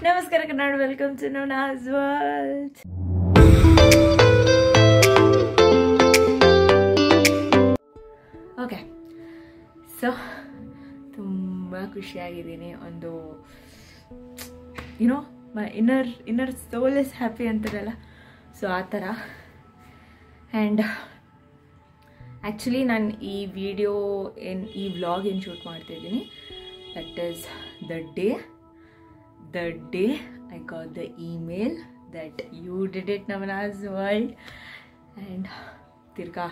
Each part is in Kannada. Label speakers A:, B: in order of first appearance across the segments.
A: ನಮಸ್ಕಾರ Kannada, welcome to Navana's world. Okay, so ತುಂಬ ಖುಷಿಯಾಗಿದ್ದೀನಿ. ಒಂದು my inner soul is happy ಅಂತಾರಲ್ಲ, ಸೊ ಆ ಥರ. ಆ್ಯಂಡ್ ಆ್ಯಕ್ಚುಲಿ ನಾನು ಈ ವಿಡಿಯೋ ಈ ವ್ಲಾಗ್ ಏನು ಶೂಟ್ ಮಾಡ್ತಾಯಿದ್ದೀನಿ, that is the day I got the email that you did it, Navana's World, and tirga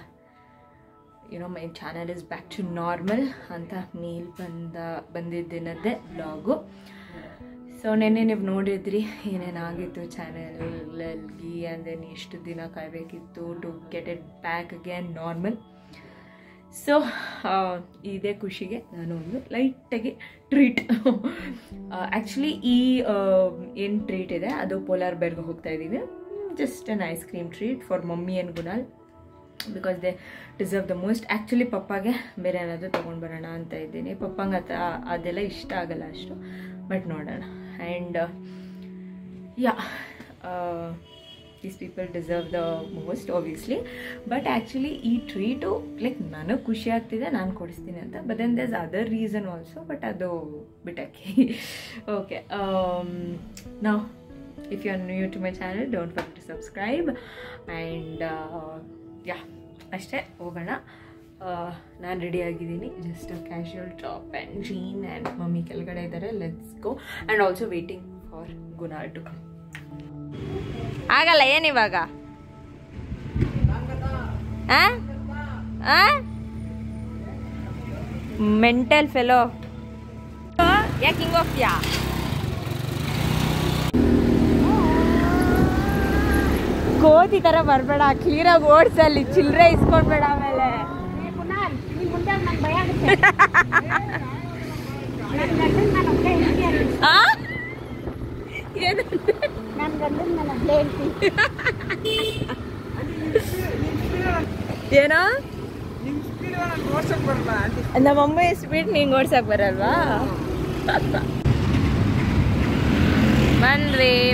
A: my channel is back to normal anta mail bandidinade vlog. So ನೆನ್ನೆ ನೀವು ನೋಡಿದ್ರಿ ಏನೇನಾಗಿತ್ತು ಚಾನಲಲ್ಲಿ, ಆ್ಯಂಡ್ ದೆನ್ ಎಷ್ಟು ದಿನ ಕಾಯಬೇಕಿತ್ತು to get it back again normal. So ಇದೇ ಖುಷಿಗೆ ನಾನು ಒಂದು ಲೈಟಾಗಿ ಟ್ರೀಟ್, ಆ್ಯಕ್ಚುಲಿ ಈ ಏನು ಟ್ರೀಟ್ ಇದೆ ಅದು ಪೋಲಾರ್ ಬೇರ್ಗೆ ಹೋಗ್ತಾ ಇದ್ದೀವಿ. Just an ice cream treat for mummy and Gunal, because they deserve the most. Actually ಪಪ್ಪಾಗೆ ಬೇರೆ ಏನಾದರೂ ತೊಗೊಂಡು ಬರೋಣ ಅಂತ ಇದ್ದೀನಿ. ಪಪ್ಪಂಗೆ ಅದೆಲ್ಲ ಇಷ್ಟ ಆಗಲ್ಲ ಅಷ್ಟು, ಬಟ್ ನೋಡೋಣ. And these people deserve the most obviously, but actually ಈ ಟ್ರೀಟು ಲೈಕ್ ನನಗೆ ಖುಷಿ ಆಗ್ತಿದೆ, ನಾನು ಕೊಡಿಸ್ತೀನಿ ಅಂತ. But then there's other reason also, but ಅದು ಬಿಟ್ಟಕ್ಕೆ. Okay, now if you are new to my channel, don't forget to subscribe, and ಅಷ್ಟೇ, ಹೋಗೋಣ. ನಾನು ರೆಡಿ ಆಗಿದ್ದೀನಿ, just casual top and jean, and mummy ಕೆಳಗಡೆ ಇದ್ದಾರೆ. Let's go. And also waiting for Gunal to come. ಆಗಲ್ಲ ಏನಿವಾಗ? ಮೆಂಟಲ್ ಫೆಲೋ, ಯಾಕೆ ಹಿಂಗೆ ಹೋಗ್ತೀಯಾ? ಕೋತಿ ಥರ ಬರಬೇಡ, ಕ್ಲಿಯರಾಗಿ ಓಡಿಸಲ್ಲಿ, ಚಿಲ್ಲರೆ ಇಸ್ಕೊಂಡ್ಬೇಡ. ಆಮೇಲೆ ಏನೋ ನಮ್ಮಮ್ಮ ಸ್ಪೀಡ್ ನಿಂಗೆ ಓಡ್ಸಕ್ ಬರಲ್ವಾ?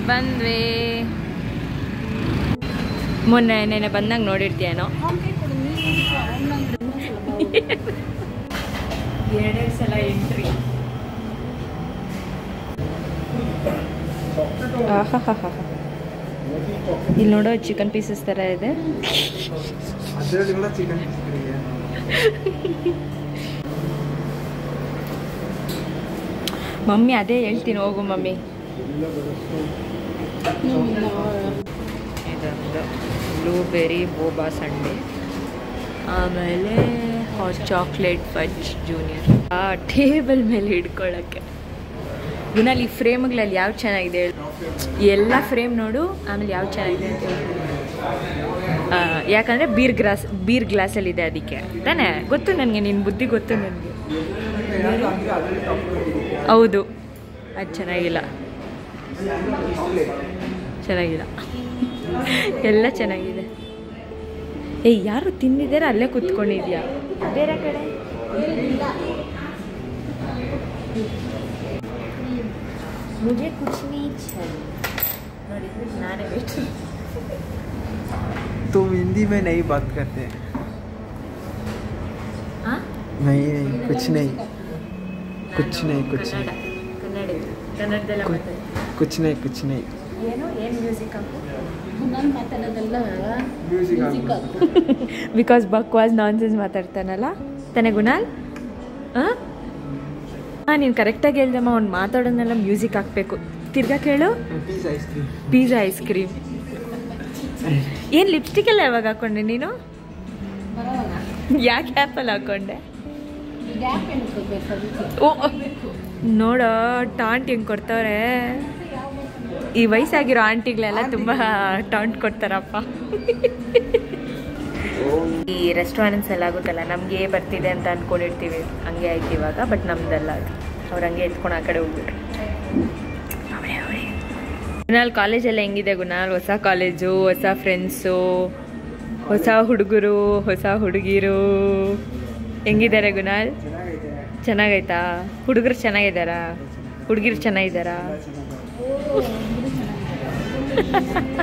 A: ಬಂದ್ವಿ. ನೆನೆ ಬಂದಂಗೆ ನೋಡಿರ್ತೀಯೇನೋ. ಎರಡೆರಡು ಸಲ ಎಂಟ್ರಿ. ಇಲ್ಲಿ ನೋಡೋ ಚಿಕನ್ ಪೀಸಸ್ ಥರ ಇದೆ. ಮಮ್ಮಿ ಅದೇ ಹೇಳ್ತೀನಿ, ಹೋಗು ಮಮ್ಮಿ. ಇದೊಂದು ಬ್ಲೂಬೆರಿ ಬೋಬಾ ಸಂಡೆ, ಆಮೇಲೆ hot chocolate fudge junior. Table ಮೇಲೆ ಹಿಡ್ಕೊಳ್ಳೋಕ್ಕೆ. ಗುನಾಲ್, ಈ ಫ್ರೇಮ್ಗಳಲ್ಲಿ ಯಾವ್ದು ಚೆನ್ನಾಗಿದೆ ಹೇಳು? ಎಲ್ಲ ಫ್ರೇಮ್ ನೋಡು, ಆಮೇಲೆ ಯಾವ್ದು ಚೆನ್ನಾಗಿದೆ ಅಂತ ಹೇಳಿ. ಯಾಕಂದರೆ ಬೀರ್ ಗ್ಲಾಸಲ್ಲಿದೆ, ಅದಕ್ಕೆ ತಾನೇ ಗೊತ್ತು ನನಗೆ, ನಿನ್ನ ಬುದ್ಧಿ ಗೊತ್ತು ನನಗೆ. ಹೌದು, ಅದು ಚೆನ್ನಾಗಿಲ್ಲ. ಎಲ್ಲ ಚೆನ್ನಾಗಿದೆ. ಯಾರು ತಿಂದಿದ್ದೀರ ಅಲ್ಲೇ ಕೂತ್ಕೊಂಡಿದ್ಯಾ? ಬೇರೆ ಕಡೆ मुझे कुछ नहीं चाहिए. नारे बेटी,
B: तुम हिंदी में नहीं बात करते?
A: हाँ?
B: नहीं, कुछ नहीं.
A: ಕನ್ನಡದಲ್ಲ
B: कुछ नहीं.
A: ಏನು ಮ್ಯೂಸಿಕ್ ಹಾಕು? ಬಿಕಾಸ್ ಬಕ್ವಾಸ್ ನಾನ್ಸೆನ್ಸ್ ಮಾತಾಡ್ತಾನಲ್ಲ ತಾನೇ ಗುನಾಲ್. ನೀನು ಕರೆಕ್ಟಾಗಿ ಹೇಳ್ದಮ್ಮ, ಅವ್ನು ಮಾತಾಡೋದನ್ನೆಲ್ಲ ಮ್ಯೂಸಿಕ್ ಹಾಕಬೇಕು. ತಿರ್ಗಾ ಕೇಳು. Pizza ice cream. ಏನು ಲಿಪ್ಸ್ಟಿಕ್ ಎಲ್ಲ ಯಾವಾಗ ಹಾಕೊಂಡೆ ನೀನು? ಯಾಕೆ ಆ್ಯಪಲ್ಲಿ ಹಾಕೊಂಡೆ? ಓ ನೋಡೋ, ಟಾಂಟ್ ಹೆಂಗೆ ಕೊಡ್ತವ್ರೆ. ಈ ವಯಸ್ಸಾಗಿರೋ ಆಂಟಿಗಳೆಲ್ಲ ತುಂಬ ಟಾಂಟ್ ಕೊಡ್ತಾರಪ್ಪ. ಈ ರೆಸ್ಟೋರೆಂಟ್ಸ್ ಎಲ್ಲ ಆಗುತ್ತಲ್ಲ, ನಮಗೆ ಬರ್ತಿದೆ ಅಂತ ಅಂದ್ಕೊಂಡಿರ್ತೀವಿ, ಹಂಗೆ ಆಯ್ತು ಇವಾಗ. ಬಟ್ ನಮ್ದಲ್ಲ ಅದು, ಅವ್ರು ಹಂಗೆ ಎತ್ಕೊಂಡು ಆ ಕಡೆ ಹೋಗ್ಬಿಟ್ರು. ಗುನಾಲ್, ಕಾಲೇಜೆಲ್ಲ ಹೆಂಗಿದೆ ಗುನಾಲ್? ಹೊಸ ಕಾಲೇಜು, ಹೊಸ ಫ್ರೆಂಡ್ಸು, ಹೊಸ ಹುಡುಗರು, ಹೊಸ ಹುಡುಗಿರು ಹೆಂಗಿದ್ದಾರೆ ಗುನಾಲ್? ಚೆನ್ನಾಗೈತಾ? ಹುಡುಗರು ಚೆನ್ನಾಗಿದ್ದಾರಾ? ಹುಡುಗಿರು ಚೆನ್ನಾಗಿದ್ದಾರಾ?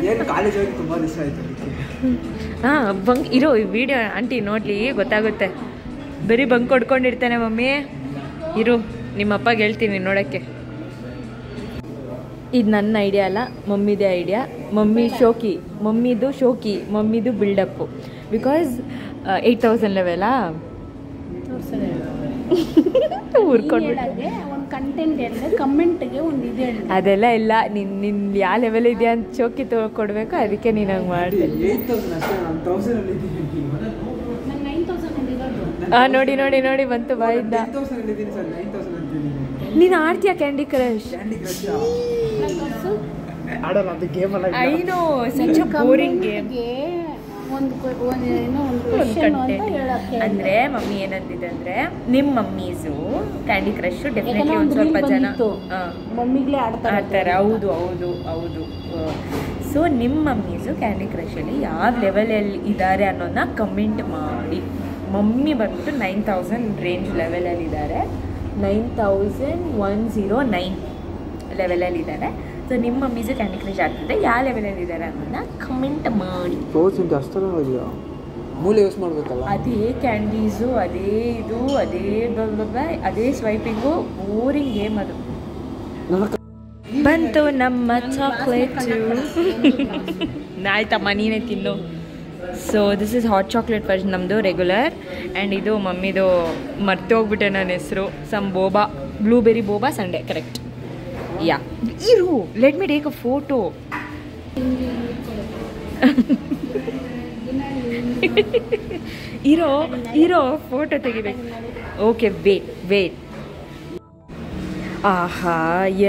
B: ಏನು ಕಾಲೇಜ್ ಹೋಗಿ ತುಂಬ ದಿವಸ ಆಯಿತು.
A: ಹಾಂ ಬಂಕ್ ಇರೋ ವಿಡಿಯೋ ಆಂಟಿ ನೋಡಲಿ ಗೊತ್ತಾಗುತ್ತೆ. ಬರೀ ಬಂಕ್ ಕೊಡ್ಕೊಂಡಿರ್ತಾನೆ ಮಮ್ಮಿ. ಇರು ನಿಮ್ಮಪ್ಪಗೆ ಹೇಳ್ತೀನಿ ನೋಡೋಕ್ಕೆ. ಇದು ನನ್ನ ಐಡಿಯಾ ಅಲ್ಲ, ಮಮ್ಮಿದೇ ಐಡಿಯಾ. ಮಮ್ಮಿ ಶೋಕಿ, ಮಮ್ಮಿದು ಬಿಲ್ಡಪ್ಪು. ಬಿಕಾಸ್ 8000 ಲೆವೆಲಾ ಅದೆಲ್ಲ ಇಲ್ಲ. ನಿನ್ನ ಯಾವ ಲೆವೆಲ್ ಇದೆಯಾ ಅಂತ ಶೋಕಿ ಕೊಡಬೇಕು, ಅದಕ್ಕೆ ನೀನು ಹಂಗೆ ಮಾಡಿದೆ. ನೋಡಿ ನೋಡಿ ನೋಡಿ ಬಂತು ಬಾಯಿಂದ. ನೀನು ಆಡ್ತೀಯಾ candy crush? I know such boring game. ಅಂದ್ರೆ ಮಮ್ಮಿ ಏನಂತಿದೆ ಅಂದ್ರೆ ನಿಮ್ಮ ಮಮ್ಮೀಸು ಕ್ಯಾಂಡಿ ಕ್ರಶ್ ಡೆಫಿನೆಟ್ಲಿ ಒಂದು ಸ್ವಲ್ಪ ಜನ
C: ಮಮ್ಮಿಗಳೇ
A: ಆಡ್ತಾರೆ. ಹೌದು ಹೌದು ಹೌದು. ಸೊ ನಿಮ್ಮ ಮಮ್ಮೀಸು ಕ್ಯಾಂಡಿ ಕ್ರಶಲ್ಲಿ ಯಾವ ಲೆವೆಲಲ್ಲಿ ಇದ್ದಾರೆ ಅನ್ನೋದನ್ನ ಕಮೆಂಟ್ ಮಾಡಿ. ಮಮ್ಮಿ ಬಂದ್ಬಿಟ್ಟು 9000 ರೇಂಜ್ ಲೆವೆಲಲ್ಲಿ ಇದ್ದಾರೆ, 9109 ಲೆವೆಲಲ್ಲಿದ್ದಾರೆ. ಸೊ ನಿಮ್ಮ ಮಮ್ಮೀಸು ಕ್ಯಾಂಡಿ ಕ್ರಶ್ ಆಗ್ತದೆ, ಯಾವ ಲೆವೆಲಲ್ಲಿ ಇದ್ದಾರೆ ಅನ್ನೋದನ್ನ ಕಮೆಂಟ್ ಮಾಡಿ.
B: ಮೂಲೆ ಯೂಸ್ ಮಾಡಬೇಕಲ್ಲ.
A: ಅದೇ ಕ್ಯಾಂಡೀಸು, ಅದೇ ಇದು, ಅದೇ ಸ್ವೈಪಿಂಗು, ಬೋರಿಂಗ್ ಗೇಮ್ ಅದು. ಬಂತು ನಮ್ಮ ಚಾಕ್ಲೇಟು. ಆಯ್ತಮ್ಮ ನೀನೇ ತಿನ್ನು. So this is hot chocolate version ನಮ್ಮದು ರೆಗ್ಯುಲರ್. ಆ್ಯಂಡ್ ಇದು ಮಮ್ಮಿದು ಮರ್ತೋಗ್ಬಿಟ್ಟೆ ನನ್ನ ಹೆಸರು. Some boba, blueberry boba sundae, correct. Yeah ಇರು, let me take a photo. ಇರೋ ಫೋಟೋ ತೆಗಿಬೇಕು. Okay wait. ಆಹಾ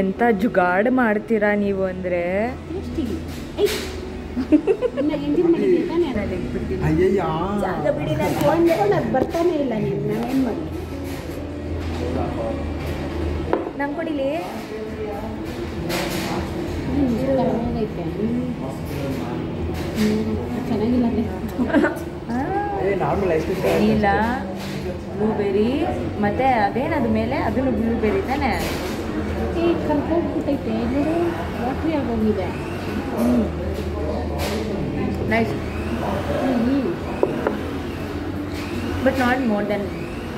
A: ಎಂತ ಜುಗಾಡ್ ಮಾಡ್ತೀರಾ ನೀವು ಅಂದರೆ.
C: ಬರ್ತಾನೆ ಇಲ್ಲ ನೀನು, ನಾನೇನು ಮಾಡಿ
A: ನಂಗೆ ಕೊಡಿಲಿ.
C: ಚೆನ್ನಾಗಿಲ್ಲ
A: ಇಲ್ಲ ಬ್ಲೂಬೆರಿ ಮತ್ತೆ ಅದೇನದು ಮೇಲೆ ಅದನ್ನು ಬ್ಲೂಬೆರಿ ತಾನೆ.
C: ಕಲ್ಕೋಗ್ಬಿಟ್ಟೈತೆ ನೋಡು, ವಾಟ್ರಿ ಆಗೋಗಿದೆ.
A: Nice but not more than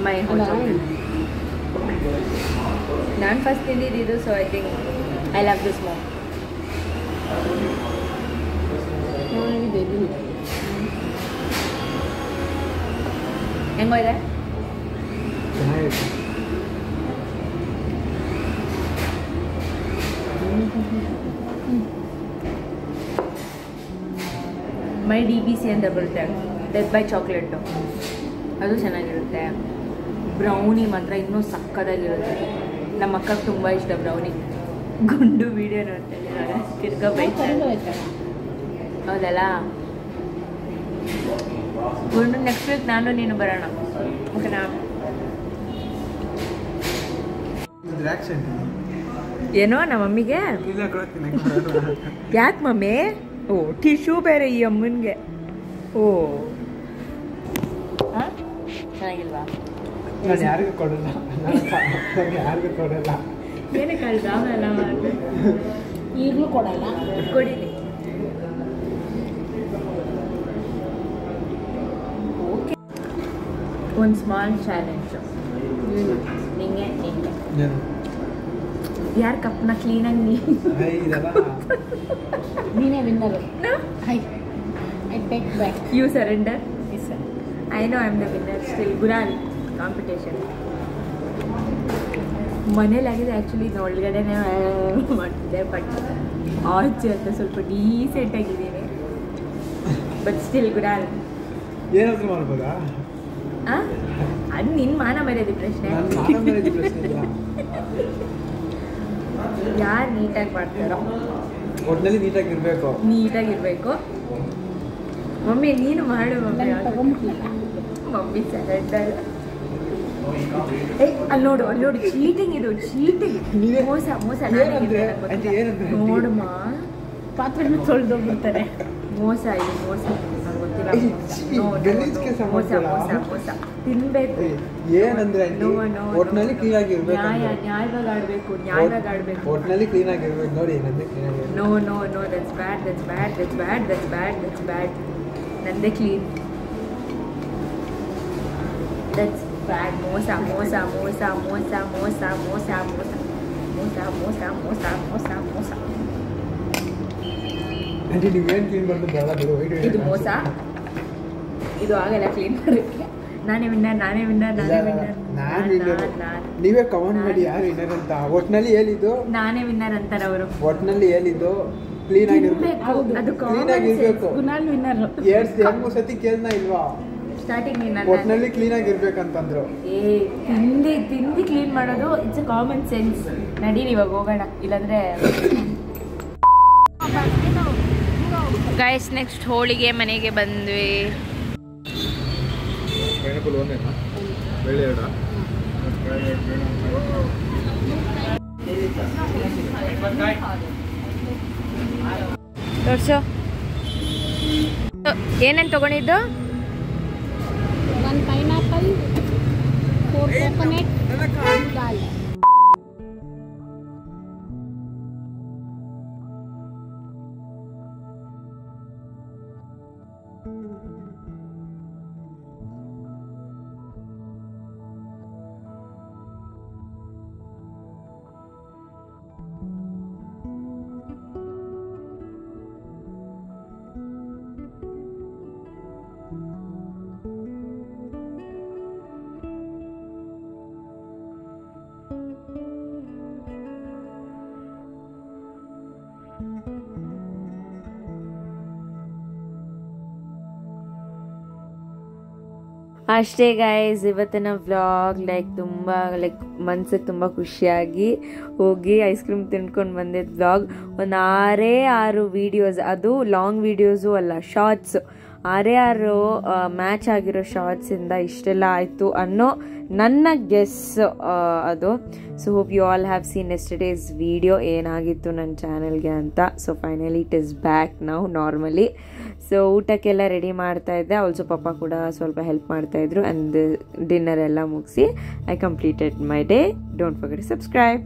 A: my hot chocolate. ನಾನು ಫಸ್ಟ್ ತಿಂದಿದ್ದು, so I think I love this more. ಹೆಂಗೋ ಇದೆ? ಮೈ DBC ಅಂತ ಬರುತ್ತೆ, ಡೆತ್ ಬೈ ಚಾಕ್ಲೇಟು, ಅದು ಚೆನ್ನಾಗಿರುತ್ತೆ. ಬ್ರೌನಿ ಮಾತ್ರ ಇನ್ನೂ ಸಕ್ಕದಾಗಿರುತ್ತೆ. ನಮ್ಮ ಅಕ್ಕಗೆ ತುಂಬ ಇಷ್ಟ ಬ್ರೌನಿ. ಗುಂಡು ವೀಡಿಯೋ ನೋಡ್ತಾ ಇದ್ದಾರೆ, ತಿರ್ಗಾ ಬೈತಾರೆ. ಹೌದಲ್ಲ ಗುಂಡು, ನೆಕ್ಸ್ಟ್ ವೀಕ್ ನಾನು ನೀನು ಬರೋಣ, ಓಕೆನಾ? ಏನೋ ನಮ್ಮ ಮಮ್ಮಿಗೆ. ಯಾಕೆ ಮಮ್ಮಿ? ಓ ಟಿಶ್ಯೂ ಬೇರೆ ಈ ಅಮ್ಮನಿಗೆ. ಓ ಹಾಂ ಚೆನ್ನಾಗಿಲ್ವಾ?
B: ನಾನು ಯಾರಿಗೂ ಕೊಡಲ್ಲ.
A: ಏನಕ್ಕೆ ಅಲ್ದ ಆಮೇಲೆ ಮಾಡಿ
C: ಈಗಲೂ ಕೊಡಲ್ಲ,
A: ಕೊಡಿಲಿ. ಓಕೆ, ಒಂದು ಸ್ಮಾಲ್ ಚಾಲೆಂಜು ನಿಂಗೆ. ಯಾರು ಕಪ್ನ ಕ್ಲೀನಾಗಿ
C: ನೀನೇ winner. I take back.
A: You surrender. I know I am the winner still. ಗುರಾಲ್ ಕಾಂಪಿಟೇಷನ್ ಮನೇಲಾಗಿದೆ ಆ್ಯಕ್ಚುಲಿ. ಇದು ಒಳಗಡೆನೇ ಮಾಡ್ತಿದ್ದೆ, ಬಟ್ ಆಚೆ ಅಂತ ಸ್ವಲ್ಪ ಡೀಸೆಂಟ್ ಆಗಿದ್ದೀನಿ. ಬಟ್ ಸ್ಟಿಲ್ ಗುರಾಲ್
B: ಏನಾದರೂ ಮಾಡ್ಬೋದಾ?
A: ಅದು ನಿನ್ನ ಮಾನ ಮರ್ಯಾದೆ ಪ್ರಶ್ನೆ. ಯಾರು ನೀಟಾಗಿ ಮಾಡ್ತಾರೋ
B: ಒಟ್ಟಿನಲ್ಲಿ ನೀಟಾಗಿರ್ಬೇಕು.
A: ಮಮ್ಮಿ ನೀನು ಮಾಡು ಮಮ್ಮಿ. Mummy surrender. ಅಲ್ಲಿ ನೋಡು ಚೀಟಿಂಗ್, ಇದು ಚೀಟಿಂಗ್, ಮೋಸ. ನೋಡಮ್ಮ,
C: ಪಾತ್ರೆಗಳು ತೊಳೆದೋಗ್ಬಿಡ್ತಾರೆ.
A: ಮೋಸ ಇದು, ಮೋಸ. ನಂಗೆ ಗೊತ್ತಿಲ್ಲ.
B: ಗಲೀಜ್ಗೆ ಸಮಸ್ಯೆ
A: ತಿನ್ಬೇಕು.
B: ಏನಂದ್ರೆ ಒಟ್ನಲ್ಲಿ ಕ್ಲೀನ್ ಆಗಿರ್ಬೇಕು.
A: ನ್ಯಾಯವಾಗಿ ಆಡ್ಬೇಕು.
B: ಒಟ್ನಲ್ಲಿ ಕ್ಲೀನ್ ಆಗಿರ್ಬೇಕು. ನೋಡಿ ನಂದೇ ಕ್ಲೀನ್ ಆಗಿರ್ಬೇಕು.
A: No, that's bad. ನಂದೇ ಕ್ಲೀನ್. That's bad. ಮೋಸ.
B: ಅಂದ್ರೆ ನೀವೇನು ಕ್ಲೀನ್ ಮಾಡೋದು ಬೇಡ ಬಿಡು.
A: ಇದು ಮೋಸ. ಇದು ಆಗಲ್ಲ ಕ್ಲೀನ್ ಮಾಡೋಕ್ಕೆ. ನಾನೇ ವಿನ್ನರ್.
B: ನೀವೇ ಕಮೆಂಟ್ ಮಾಡಿ ಯಾರು ವಿನ್ನರ್ ಅಂತ. ಒಟ್ನಲ್ಲಿ ಹೇಳಿದ್ದು
A: ನಾನೇ ವಿನ್ನರ್ ಅಂತಾರೆ ಅವರು.
B: ಒಟ್ನಲ್ಲಿ ಹೇಳಿದ್ದು ಕ್ಲೀನ್ ಆಗಿರ್ಬೇಕು.
A: ಅದು
B: ಕ್ಲೀನ್ ಆಗಿರ್ಬೇಕು.
C: ಗುಣಾಲ್ ವಿನ್ನರ್.
B: 2-3 ಸತಿ ಕೇಳ್ನ ಇಲ್ವಾ?
A: ಸ್ಟಾರ್ಟಿಂಗ್
B: ಒಟ್ನಲ್ಲಿ ಕ್ಲೀನ್ ಆಗಿರ್ಬೇಕಂತಂದ್ರು.
A: ತಿಂದು ಕ್ಲೀನ್ ಮಾಡೋದು ಇಟ್ಸ್ ಅ ಕಾಮನ್ ಸೆನ್ಸ್. ನಡೀರಿ ಇವಾಗ ಹೋಗೋಣ, ಇಲ್ಲಾಂದ್ರೆ ಗೈಸ್ ನೆಕ್ಸ್ಟ್ ಹೋಳಿಗೆ ಮನೆಗೆ ಬಂದ್ವಿ. ತೋರ್ಸು ಏನೇನು ತಗೊಂಡಿದ್ದು?
C: 1 pineapple, 4 coconut, 2 dal.
A: ಅಷ್ಟೇ ಗೈಸ್ ಇವತ್ತಿನ ವ್ಲಾಗ್. ತುಂಬ ಮನ್ಸಿಗೆ ತುಂಬ ಖುಷಿಯಾಗಿ ಹೋಗಿ ಐಸ್ ಕ್ರೀಮ್ ತಿನ್ಕೊಂಡು ಬಂದಿದ್ದು ವ್ಲಾಗ್. ಒಂದು 6 ವೀಡಿಯೋಸ್, ಅದು ಲಾಂಗ್ ವೀಡಿಯೋಸು ಅಲ್ಲ, ಶಾರ್ಟ್ಸ್. 6 ಮ್ಯಾಚ್ ಆಗಿರೋ ಶಾರ್ಟ್ಸಿಂದ ಇಷ್ಟೆಲ್ಲ ಆಯಿತು ಅನ್ನೋ ನನ್ನ ಗೆಸ್ ಅದು. So hope you all have seen yesterday's video ಏನಾಗಿತ್ತು ನನ್ನ ಚಾನಲ್ಗೆ ಅಂತ. So finally it is back now normally. So ಊಟಕ್ಕೆಲ್ಲ ರೆಡಿ ಮಾಡ್ತಾ ಇದ್ದೆ. ಆಲ್ಸೋ ಪಪ್ಪ ಕೂಡ ಸ್ವಲ್ಪ ಹೆಲ್ಪ್ ಮಾಡ್ತಾಯಿದ್ರು. ಆ್ಯಂಡ್ ಡಿನ್ನರ್ ಎಲ್ಲ ಮುಗಿಸಿ I completed my day. Don't forget to subscribe.